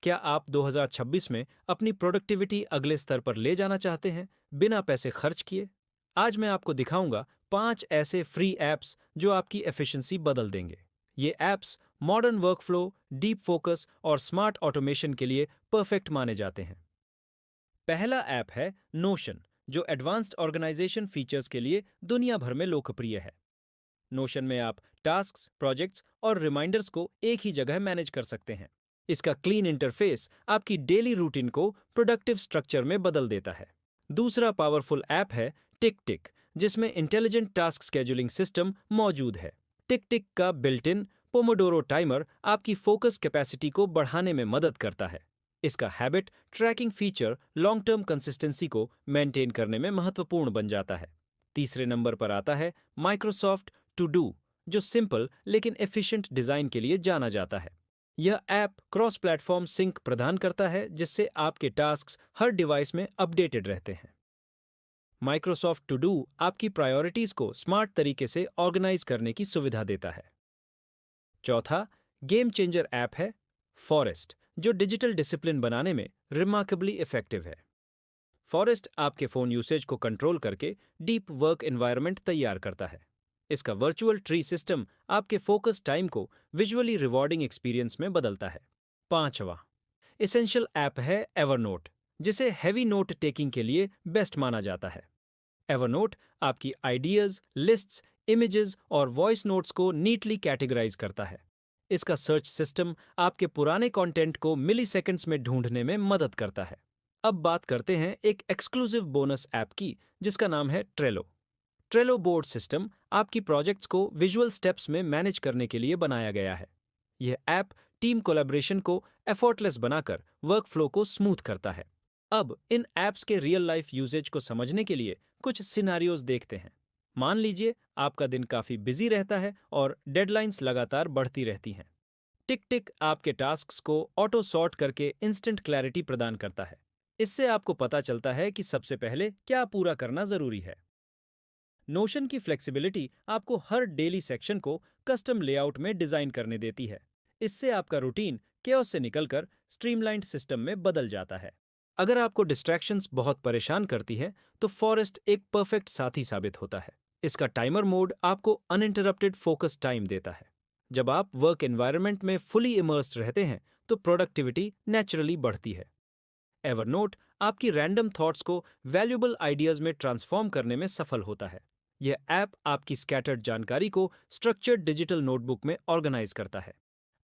क्या आप 2026 में अपनी प्रोडक्टिविटी अगले स्तर पर ले जाना चाहते हैं, बिना पैसे खर्च किए? आज मैं आपको दिखाऊंगा 5 ऐसे फ्री ऐप्स जो आपकी एफिशिएंसी बदल देंगे। ये apps modern workflow, deep focus और स्मार्ट ऑटोमेशन के लिए परफेक्ट माने जाते हैं। पहला ऐप है नोशन, जो एडवांस्ड ऑर्गेनाइजेशन फीचर्स के लिए दुनिया भर में लोकप्रिय है। नोशन में आप टास्क्स, प्रोजेक्ट्स और रिमाइंडर्स को एक ही जगह मैनेज कर सकते हैं। इसका क्लीन इंटरफेस आपकी डेली रूटीन को प्रोडक्टिव स्ट्रक्चर में बदल देता है। दूसरा पावरफुल ऐप है टिक टिक, जिसमें इंटेलिजेंट टास्क शेड्यूलिंग सिस्टम मौजूद है। टिक टिक का बिल्ट इन पोमोडोरो टाइमर आपकी फोकस कैपेसिटी को बढ़ाने में मदद करता है। इसका habit tracking feature long term consistency को मेंटेन करने में महत्वपूर्ण बन जाता है। तीसरे नंबर पर आता है माइक्रोसॉफ्ट टू डू, जो सिंपल लेकिन एफिशिएंट डिजाइन के लिए जाना जाता है। यह ऐप क्रॉस प्लेटफॉर्म सिंक प्रदान करता है, जिससे आपके टास्क्स हर डिवाइस में अपडेटेड रहते हैं। माइक्रोसॉफ्ट टू डू आपकी प्रायोरिटीज को स्मार्ट तरीके से ऑर्गेनाइज करने की सुविधा देता है। चौथा गेम चेंजर ऐप है फॉरेस्ट, जो डिजिटल डिसिप्लिन बनाने में रिमार्केबली इफेक्टिव है। फॉरेस्ट आपके फोन यूसेज को कंट्रोल करके डीप वर्क एनवायरनमेंट तैयार करता है। इसका वर्चुअल ट्री सिस्टम आपके फोकस टाइम को विजुअली रिवॉर्डिंग एक्सपीरियंस में बदलता है। पांचवा एसेंशियल ऐप है एवरनोट, जिसे हैवी नोट टेकिंग के लिए बेस्ट माना जाता है। एवरनोट आपकी आइडियाज, लिस्ट्स, इमेजेस और वॉइस नोट्स को नीटली कैटेगराइज करता है। इसका सर्च सिस्टम आपके पुराने कंटेंट को मिली सेकेंड्स में ढूंढने में मदद करता है। अब बात करते हैं एक एक्सक्लूसिव बोनस ऐप की, जिसका नाम है ट्रेलो। ट्रेलो बोर्ड सिस्टम आपकी प्रोजेक्ट्स को विजुअल स्टेप्स में मैनेज करने के लिए बनाया गया है। यह ऐप टीम कोलैबोरेशन को एफर्टलेस बनाकर वर्कफ्लो को स्मूथ करता है। अब इन ऐप्स के रियल लाइफ यूजेज को समझने के लिए कुछ सिनारियोज देखते हैं। मान लीजिए आपका दिन काफी बिजी रहता है और डेडलाइंस लगातार बढ़ती रहती हैं। टिक टिक आपके टास्क्स को ऑटो सॉर्ट करके इंस्टेंट क्लैरिटी प्रदान करता है। इससे आपको पता चलता है कि सबसे पहले क्या पूरा करना जरूरी है। नोशन की फ्लेक्सिबिलिटी आपको हर डेली सेक्शन को कस्टम लेआउट में डिजाइन करने देती है। इससे आपका रूटीन केओस से निकलकर स्ट्रीमलाइंड सिस्टम में बदल जाता है। अगर आपको डिस्ट्रैक्शंस बहुत परेशान करती है, तो फॉरेस्ट एक परफेक्ट साथी साबित होता है। इसका टाइमर मोड आपको अनइंटरप्टेड फोकस टाइम देता है। जब आप वर्क एनवायरनमेंट में फुली इमर्स्ड रहते हैं, तो प्रोडक्टिविटी नेचुरली बढ़ती है। एवरनोट आपकी रैंडम थॉट्स को वैल्यूएबल आइडियाज में ट्रांसफॉर्म करने में सफल होता है। यह ऐप आपकी स्कैटर्ड जानकारी को स्ट्रक्चर्ड डिजिटल नोटबुक में ऑर्गेनाइज करता है।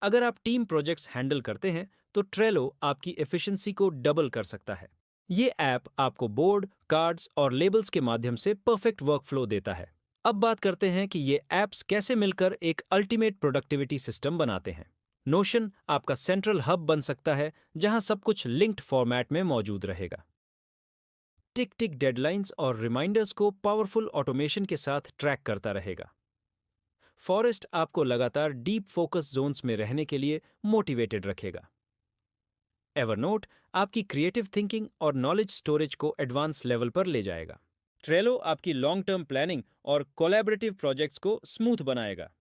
अगर आप टीम प्रोजेक्ट्स हैंडल करते हैं, तो ट्रेलो आपकी एफिशिएंसी को डबल कर सकता है। ये ऐप आपको बोर्ड, कार्ड्स और लेबल्स के माध्यम से परफेक्ट वर्कफ्लो देता है। अब बात करते हैं कि ये ऐप्स कैसे मिलकर एक अल्टीमेट प्रोडक्टिविटी सिस्टम बनाते हैं। नोशन आपका सेंट्रल हब बन सकता है, जहां सब कुछ लिंक्ड फॉर्मेट में मौजूद रहेगा। टिक टिक डेडलाइंस और रिमाइंडर्स को पावरफुल ऑटोमेशन के साथ ट्रैक करता रहेगा। फॉरेस्ट आपको लगातार डीप फोकस जोन्स में रहने के लिए मोटिवेटेड रखेगा। एवरनोट आपकी क्रिएटिव थिंकिंग और नॉलेज स्टोरेज को एडवांस लेवल पर ले जाएगा। ट्रेलो आपकी लॉन्ग टर्म प्लानिंग और कोलैबोरेटिव प्रोजेक्ट्स को स्मूथ बनाएगा।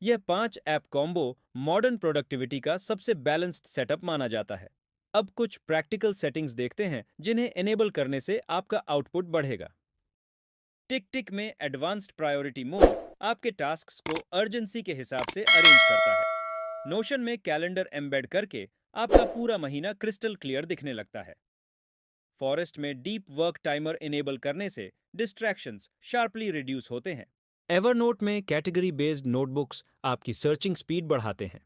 यह 5 ऐप कॉम्बो मॉडर्न प्रोडक्टिविटी का सबसे बैलेंस्ड सेटअप माना जाता है। अब कुछ प्रैक्टिकल सेटिंग्स देखते हैं, जिन्हें एनेबल करने से आपका आउटपुट बढ़ेगा। टिक टिक में एडवांस्ड प्रायोरिटी मोड आपके टास्क्स को अर्जेंसी के हिसाब से अरेंज करता है। नोशन में कैलेंडर एम्बेड करके आपका पूरा महीना क्रिस्टल क्लियर दिखने लगता है। फॉरेस्ट में डीप वर्क टाइमर इनेबल करने से डिस्ट्रैक्शंस शार्पली रिड्यूस होते हैं। एवरनोट में कैटेगरी बेस्ड नोटबुक्स आपकी सर्चिंग स्पीड बढ़ाते हैं।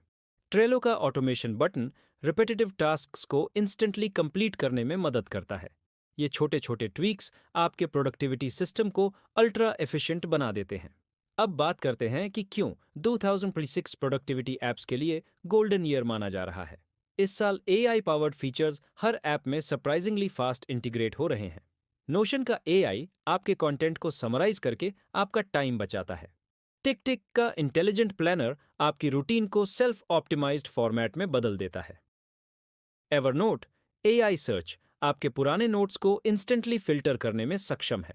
ट्रेलो का ऑटोमेशन बटन रिपीटेटिव टास्क्स को इंस्टेंटली कंप्लीट करने में मदद करता है। ये छोटे छोटे ट्वीक्स आपके प्रोडक्टिविटी सिस्टम को अल्ट्रा एफिशिएंट बना देते हैं। अब बात करते हैं कि क्यों 2026 प्रोडक्टिविटी ऐप्स के लिए गोल्डन ईयर माना जा रहा है। इस साल एआई पावर्ड फीचर्स हर ऐप में सरप्राइजिंगली फास्ट इंटीग्रेट हो रहे हैं। नोशन का एआई आपके कंटेंट को समराइज करके आपका टाइम बचाता है। टिक टिक का इंटेलिजेंट प्लानर आपकी रूटीन को सेल्फ ऑप्टिमाइज्ड फॉर्मेट में बदल देता है। एवरनोट एआई सर्च आपके पुराने नोट्स को इंस्टेंटली फिल्टर करने में सक्षम है।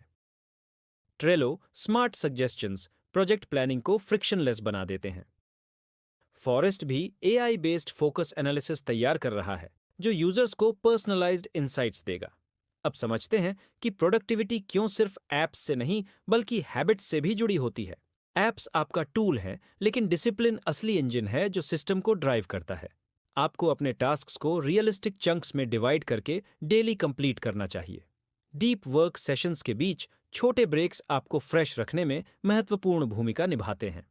Trello smart suggestions project planning को फ्रिक्शनलेस बना देते हैं। फॉरेस्ट भी एआई बेस्ड फोकस एनालिसिस तैयार कर रहा है जो यूजर्स को पर्सनलाइज्ड इंसाइट्स देगा। अब समझते हैं कि प्रोडक्टिविटी क्यों सिर्फ ऐप्स से नहीं बल्कि हैबिट्स से भी जुड़ी होती है। ऐप्स आपका टूल है, लेकिन डिसिप्लिन असली इंजन है जो सिस्टम को ड्राइव करता है। आपको अपने टास्क्स को रियलिस्टिक चंक्स में डिवाइड करके डेली कंप्लीट करना चाहिए। डीप वर्क सेशंस के बीच छोटे ब्रेक्स आपको फ्रेश रखने में महत्वपूर्ण भूमिका निभाते हैं।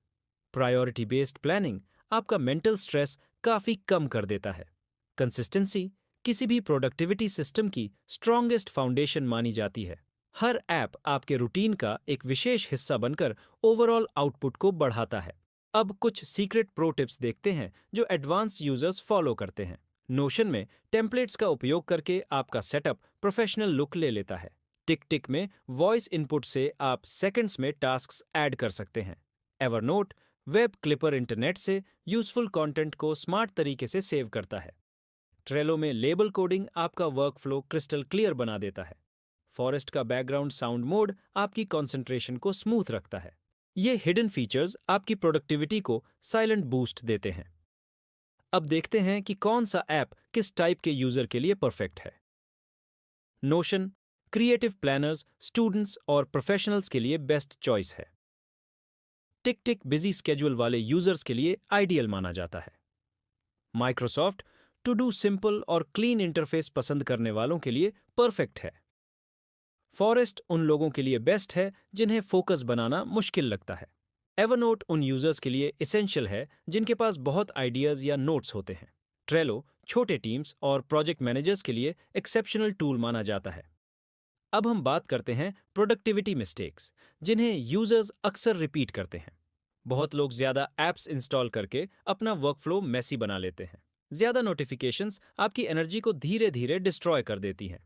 प्रायोरिटी बेस्ड प्लानिंग आपका मेंटल स्ट्रेस काफी कम कर देता है। कंसिस्टेंसी किसी भी प्रोडक्टिविटी सिस्टम की स्ट्रॉन्गेस्ट फाउंडेशन मानी जाती है। हर ऐप आपके रूटीन का एक विशेष हिस्सा बनकर ओवरऑल आउटपुट को बढ़ाता है। अब कुछ सीक्रेट प्रो टिप्स देखते हैं जो एडवांस यूजर्स फॉलो करते हैं। नोशन में टेम्पलेट्स का उपयोग करके आपका सेटअप प्रोफेशनल लुक ले लेता है। टिक टिक में वॉइस इनपुट से आप सेकंड्स में टास्क्स ऐड कर सकते हैं। एवरनोट वेब क्लिपर इंटरनेट से यूजफुल कंटेंट को स्मार्ट तरीके से सेव करता है। ट्रेलो में लेबल कोडिंग आपका वर्कफ्लो क्रिस्टल क्लियर बना देता है। फॉरेस्ट का बैकग्राउंड साउंड मोड आपकी कंसंट्रेशन को स्मूथ रखता है। ये हिडन फीचर्स आपकी प्रोडक्टिविटी को साइलेंट बूस्ट देते हैं। अब देखते हैं कि कौन सा ऐप किस टाइप के यूजर के लिए परफेक्ट है। नोशन क्रिएटिव प्लानर्स, स्टूडेंट्स और प्रोफेशनल्स के लिए बेस्ट चॉइस है। टिक टिक बिजी स्केड्यूल वाले यूजर्स के लिए आइडियल माना जाता है। माइक्रोसॉफ्ट टू डू सिंपल और क्लीन इंटरफेस पसंद करने वालों के लिए परफेक्ट है। फॉरेस्ट उन लोगों के लिए बेस्ट है जिन्हें फोकस बनाना मुश्किल लगता है। एवरनोट उन यूजर्स के लिए एसेंशियल है जिनके पास बहुत आइडियाज या नोट्स होते हैं। ट्रेलो छोटे टीम्स और प्रोजेक्ट मैनेजर्स के लिए एक्सेप्शनल टूल माना जाता है। अब हम बात करते हैं प्रोडक्टिविटी मिस्टेक्स जिन्हें यूजर्स अक्सर रिपीट करते हैं। बहुत लोग ज्यादा ऐप्स इंस्टॉल करके अपना वर्कफ्लो मेसी बना लेते हैं। ज्यादा नोटिफिकेशंस आपकी एनर्जी को धीरे धीरे डिस्ट्रॉय कर देती हैं।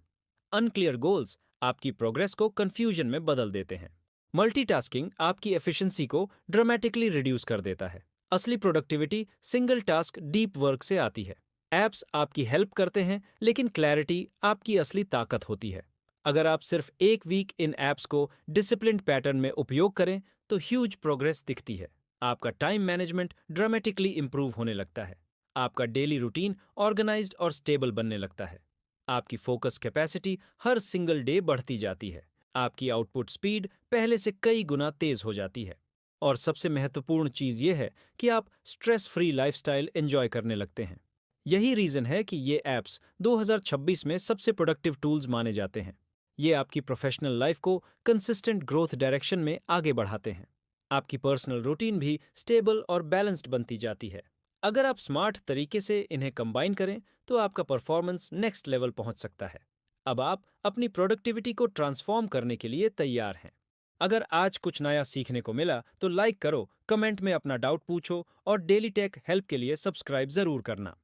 अनक्लियर गोल्स आपकी प्रोग्रेस को कंफ्यूजन में बदल देते हैं। मल्टीटास्किंग आपकी एफिशिएंसी को ड्रामेटिकली रिड्यूस कर देता है। असली productivity single task deep work से आती है। ऐप्स आपकी हेल्प करते हैं, लेकिन क्लैरिटी आपकी असली ताकत होती है। अगर आप सिर्फ एक वीक इन ऐप्स को डिसिप्लिन्ड पैटर्न में उपयोग करें तो ह्यूज प्रोग्रेस दिखती है। आपका टाइम मैनेजमेंट ड्रामेटिकली इंप्रूव होने लगता है। आपका डेली रूटीन ऑर्गेनाइज्ड और स्टेबल बनने लगता है। आपकी फोकस कैपेसिटी हर सिंगल डे बढ़ती जाती है। आपकी आउटपुट स्पीड पहले से कई गुना तेज हो जाती है। और सबसे महत्वपूर्ण चीज ये है कि आप स्ट्रेस फ्री लाइफस्टाइल एंजॉय करने लगते हैं। यही रीजन है कि ये ऐप्स 2026 में सबसे प्रोडक्टिव टूल्स माने जाते हैं। ये आपकी प्रोफेशनल लाइफ को कंसिस्टेंट ग्रोथ डायरेक्शन में आगे बढ़ाते हैं। आपकी पर्सनल रूटीन भी स्टेबल और बैलेंस्ड बनती जाती है। अगर आप स्मार्ट तरीके से इन्हें कंबाइन करें तो आपका परफॉर्मेंस नेक्स्ट लेवल पहुंच सकता है। अब आप अपनी प्रोडक्टिविटी को ट्रांसफॉर्म करने के लिए तैयार हैं। अगर आज कुछ नया सीखने को मिला तो लाइक करो, कमेंट में अपना डाउट पूछो और डेली टेक हेल्प के लिए सब्सक्राइब जरूर करना।